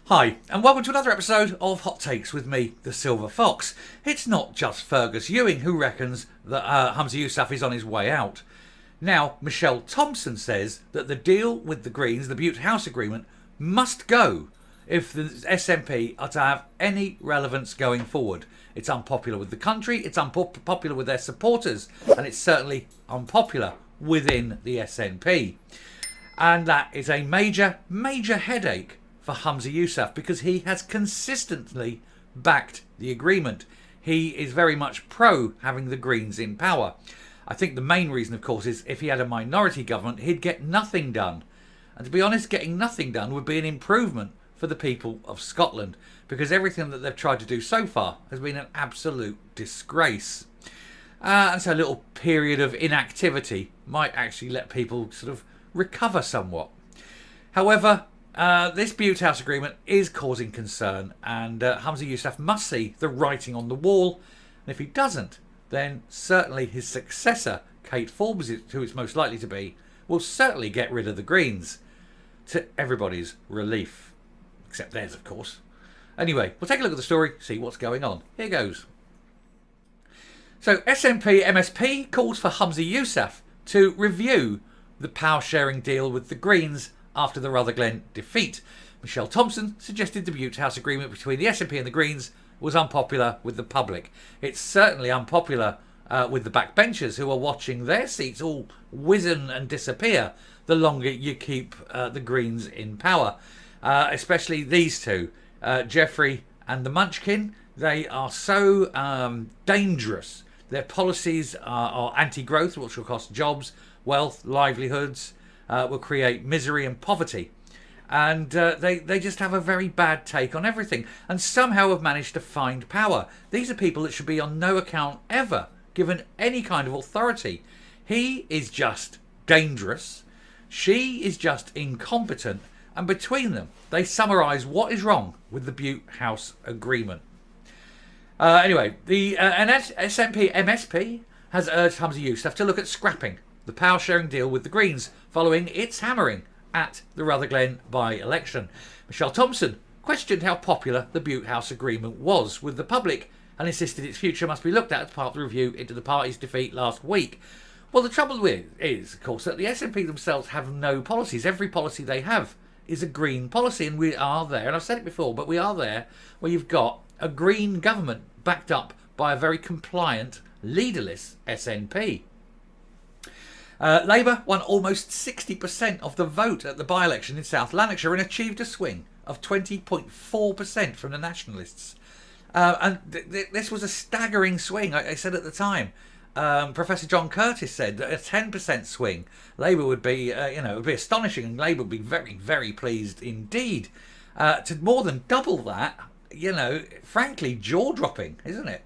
Hi, and welcome to another episode of Hot Takes with me, the Silver Fox. It's not just Fergus Ewing who reckons that Humza Yousaf is on his way out. Now, Michelle Thompson says that the deal with the Greens, the ButeHouse Agreement, must go if the SNP are to have any relevance going forward. It's unpopular with the country, it's unpopular with their supporters, and it's certainly unpopular within the SNP. And that is a major, major headache for Humza Yousaf because he has consistently backed the agreement. He is very much pro having the Greens in power. I think the main reason, of course, is if he had a minority government, he'd get nothing done. And to be honest, getting nothing done would be an improvement for the people of Scotland because everything that they've tried to do so far has been an absolute disgrace. And so a little period of inactivity might actually let people sort of recover somewhat. However, this ButeHouse Agreement is causing concern, and Humza Yousaf must see the writing on the wall. And if he doesn't, then certainly his successor, Kate Forbes, who it's most likely to be, will certainly get rid of the Greens, to everybody's relief. Except theirs, of course. Anyway, we'll take a look at the story, see what's going on. Here goes. So, SNP MSP calls for Humza Yousaf to review the power-sharing deal with the Greens after the Rutherglen defeat. Michelle Thompson suggested the ButeHouse Agreement between the SNP and the Greens was unpopular with the public. It's certainly unpopular with the backbenchers who are watching their seats all wizen and disappear the longer you keep the Greens in power. Especially these two, Jeffrey and the Munchkin. They are so dangerous. Their policies are anti-growth, which will cost jobs, wealth, livelihoods, will create misery and poverty. And they just have a very bad take on everything and somehow have managed to find power. These are people that should be on no account ever given any kind of authority. He is just dangerous. She is just incompetent. And between them, they summarise what is wrong with the ButeHouse Agreement. Anyway, the SNP MSP has urged Humza Yousaf to look at scrapping the power-sharing deal with the Greens following its hammering at the Rutherglen by-election. Michelle Thompson questioned how popular the ButeHouse Agreement was with the public and insisted its future must be looked at as part of the review into the party's defeat last week. Well, the trouble with is, of course, that the SNP themselves have no policies. Every policy they have is a Green policy, and we are there, and I've said it before, but we are there where you've got a Green government backed up by a very compliant, leaderless SNP. Labour won almost 60% of the vote at the by-election in South Lanarkshire and achieved a swing of 20.4% from the Nationalists. This was a staggering swing. I said at the time, Professor John Curtis said that a 10% swing, Labour would be, it would be astonishing, and Labour would be very, very pleased indeed. To more than double that, frankly, jaw-dropping, isn't it?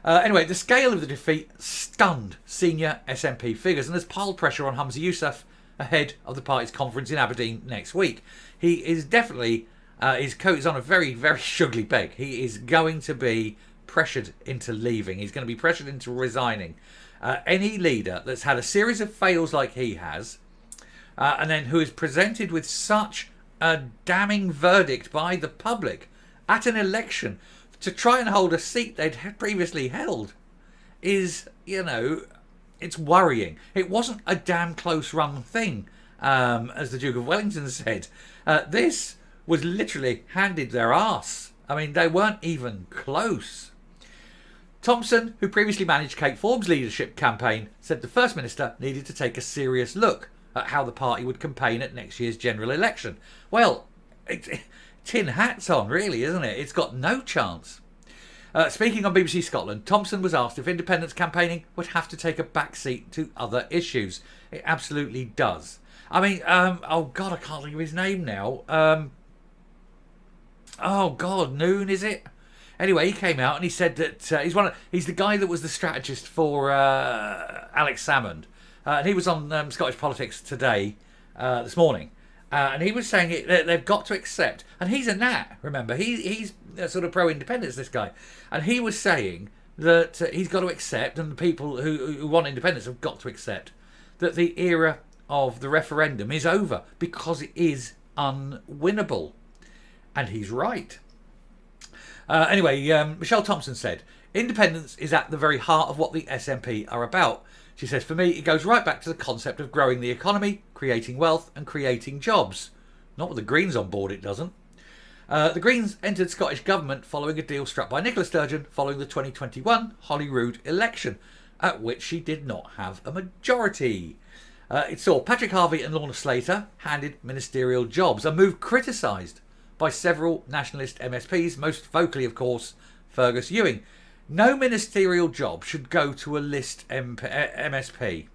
Anyway, the scale of the defeat stunned senior SNP figures and has piled pressure on Humza Yousaf ahead of the party's conference in Aberdeen next week. He is definitely, his coat is on a very, very sugary peg. He is going to be pressured into leaving. He's going to be pressured into resigning. Any leader that's had a series of fails like he has, and then who is presented with such a damning verdict by the public at an election to try and hold a seat they'd previously held is, it's worrying. It wasn't a damn close run thing, as the Duke of Wellington said. This was literally handed their arse. I mean, they weren't even close. Thompson, who previously managed Kate Forbes' leadership campaign, said the First Minister needed to take a serious look at how the party would campaign at next year's general election. Well, tin hats on, really, isn't it? It's got no chance. Speaking on BBC Scotland, Thompson was asked if independence campaigning would have to take a backseat to other issues. It absolutely does. I mean, oh God, I can't think of his name now. Noon, is it? Anyway, he came out and he said that he's the guy that was the strategist for Alex Salmond. And he was on Scottish Politics Today this morning. And he was saying they've got to accept, and he's a Nat, remember, he's sort of pro-independence, this guy, and he was saying that he's got to accept, and the people who want independence have got to accept, that the era of the referendum is over because it is unwinnable. And he's right. Anyway, Michelle Thompson said, independence is at the very heart of what the SNP are about. She says, for me, it goes right back to the concept of growing the economy, creating wealth and creating jobs. Not with the Greens on board, it doesn't. The Greens entered Scottish government following a deal struck by Nicola Sturgeon following the 2021 Holyrood election, at which she did not have a majority. It saw Patrick Harvey and Lorna Slater handed ministerial jobs, a move criticised by several nationalist MSPs, most vocally, of course, Fergus Ewing. No ministerial job should go to a list MSP.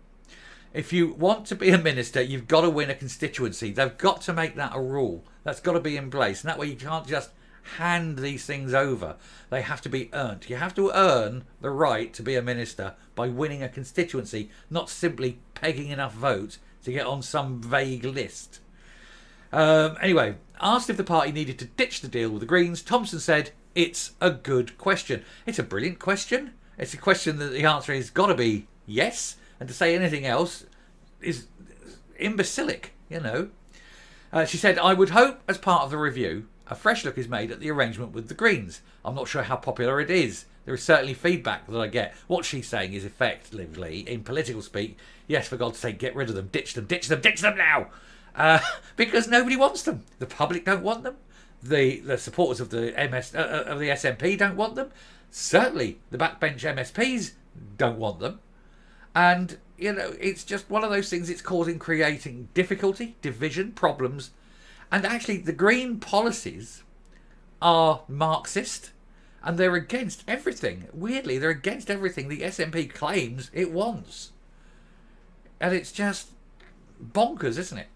If you want to be a minister, you've got to win a constituency. They've got to make that a rule. That's got to be in place. And that way you can't just hand these things over. They have to be earned. You have to earn the right to be a minister by winning a constituency, not simply pegging enough votes to get on some vague list. Anyway, asked if the party needed to ditch the deal with the Greens, Thompson said, it's a good question. It's a brilliant question. It's a question that the answer has got to be yes. And to say anything else is imbecilic, you know. She said, I would hope as part of the review, a fresh look is made at the arrangement with the Greens. I'm not sure how popular it is. There is certainly feedback that I get. What she's saying is effectively, in political speak, yes, for God's sake, get rid of them, ditch them, ditch them, ditch them now. Because nobody wants them. The public don't want them. The supporters of the SNP don't want them. Certainly, the backbench MSPs don't want them. And, you know, it's just one of those things. It's creating difficulty, division, problems. And actually, the Green policies are Marxist. And they're against everything. Weirdly, they're against everything the SNP claims it wants. And it's just bonkers, isn't it?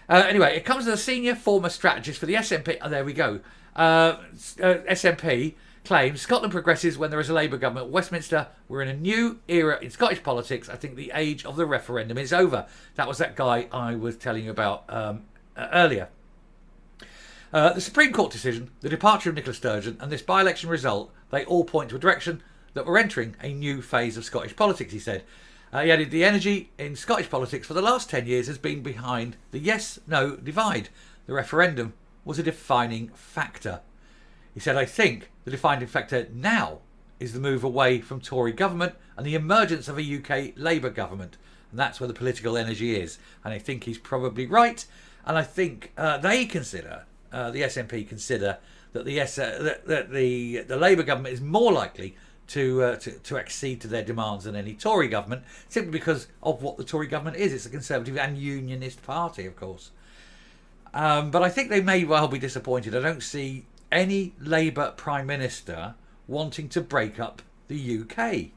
Anyway, it comes as a senior former strategist for the SNP. Oh, there we go. SNP claims Scotland progresses when there is a Labour government at Westminster. We're in a new era in Scottish politics. I think the age of the referendum is over. That was that guy I was telling you about earlier. The Supreme Court decision, the departure of Nicola Sturgeon, and this by-election result, they all point to a direction that we're entering a new phase of Scottish politics, he said. He added, the energy in Scottish politics for the last 10 years has been behind the yes-no divide. The referendum was a defining factor. He said, I think the defining factor now is the move away from Tory government and the emergence of a UK Labour government. And that's where the political energy is. And I think he's probably right. And I think they consider, the SNP consider, that the Labour government is more likely to accede to their demands than any Tory government, simply because of what the Tory government is. It's a Conservative and Unionist party, of course. But I think they may well be disappointed. I don't see any Labour Prime Minister wanting to break up the UK.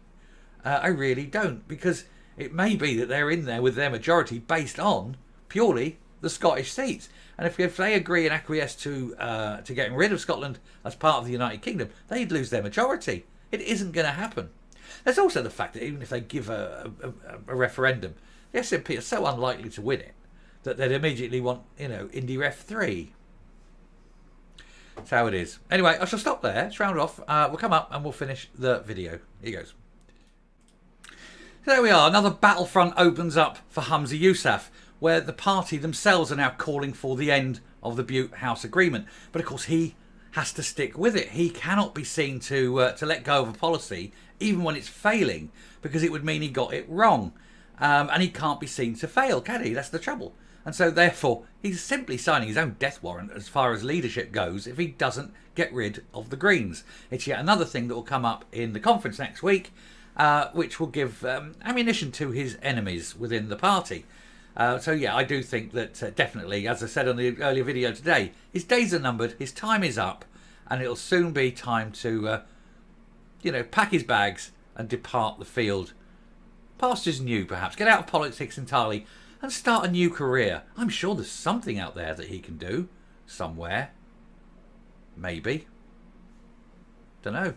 I really don't, because it may be that they're in there with their majority based on purely the Scottish seats. And if they agree and acquiesce to getting rid of Scotland as part of the United Kingdom, they'd lose their majority. It isn't going to happen. There's also the fact that even if they give a referendum, the SNP are so unlikely to win it that they'd immediately want, Indy Ref 3. That's how it is. Anyway, I shall stop there. Let's round off. We'll come up and we'll finish the video. Here goes. So there we are. Another battlefront opens up for Humza Yousaf, where the party themselves are now calling for the end of the ButeHouse Agreement. But of course, he has to stick with it. He cannot be seen to let go of a policy, even when it's failing, because it would mean he got it wrong. And he can't be seen to fail, can he? That's the trouble. And so, therefore, he's simply signing his own death warrant as far as leadership goes if he doesn't get rid of the Greens. It's yet another thing that will come up in the conference next week, which will give ammunition to his enemies within the party. So yeah, I do think that definitely, as I said on the earlier video today, his days are numbered, his time is up, and it'll soon be time to, pack his bags and depart the field. Pastures new, perhaps. Get out of politics entirely and start a new career. I'm sure there's something out there that he can do. Somewhere. Maybe. Don't know.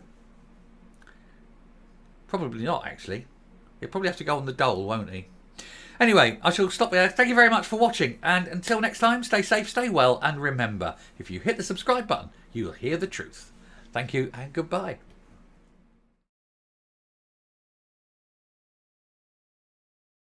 Probably not, actually. He'll probably have to go on the dole, won't he? Anyway, I shall stop there. Thank you very much for watching. And until next time, stay safe, stay well. And remember, if you hit the subscribe button, you'll hear the truth. Thank you and goodbye.